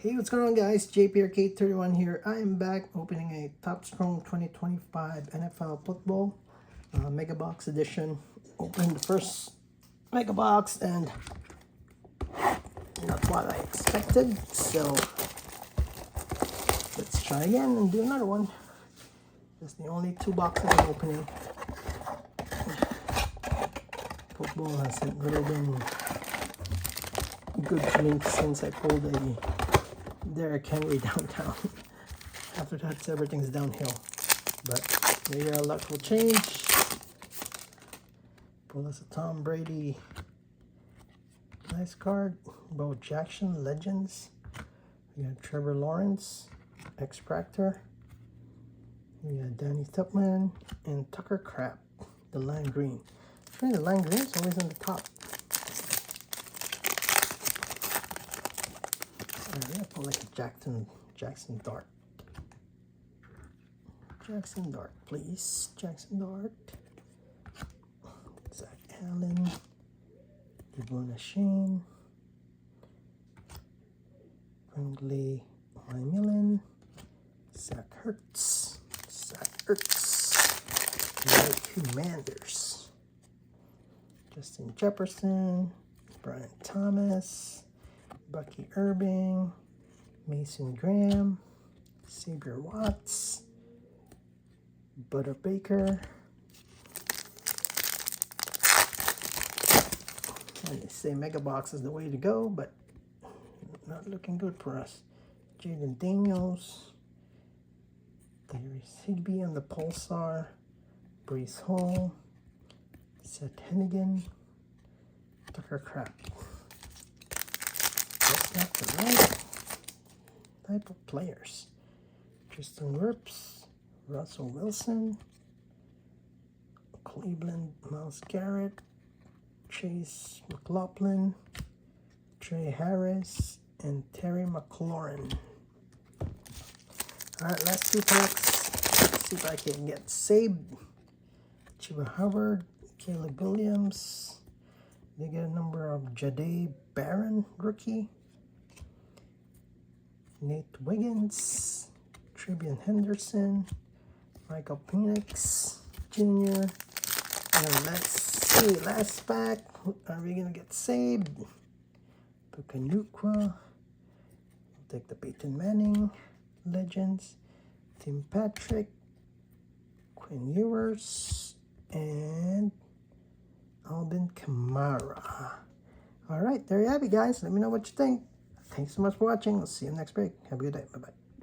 Hey, what's going on, guys? JP Arcade 31 here. I am back opening a Topps Chrome 2025 NFL Football Mega Box Edition. Opening the first Mega Box and not what I expected. So let's try again and do another one. That's the only two boxes I'm opening. Football hasn't really been good to me since I pulled a Derrick Henry downtown. After that, everything's downhill. But maybe our luck will change. Pull us a Tom Brady. Nice card. Bo Jackson, Legends. We got Trevor Lawrence, X-Practor. We got Danny Tupman and Tucker Crap, the lime green. Actually, the lime green is always on the top. I pull like a Jackson Dart. Jackson Dart, please. Jackson Dart. Zach Allen. Devon Shane. Friendly Millen. Zach Ertz. Mike Commanders. Justin Jefferson. Brian Thomas. Bucky Irving, Mason Graham, Xavier Watts, Butter Baker. And they say Mega Box is the way to go, but not looking good for us. Jaden Daniels, Tyrese Higbee on the Pulsar, Brees Hall, Seth Hennigan, Tucker Crap. That's not the right type of players. Tristan Wirfs, Russell Wilson, Cleveland, Myles Garrett, Chase McLaughlin, Trey Harris, and Terry McLaurin. Alright, last two packs. Let's see if I can get saved. Chuba Hubbard, Caleb Williams. They get a number of Jahdae Barron, rookie. Nate Wiggins, Trevion Henderson, Michael Penix Jr. And let's see, last pack. Are we gonna get saved? Pukanukwa. We'll take the Peyton Manning, Legends, Tim Patrick, Quinn Ewers, and Alvin Kamara. All right, there you have it, guys. Let me know what you think. Thanks so much for watching. I'll see you next break. Have a good day. Bye-bye.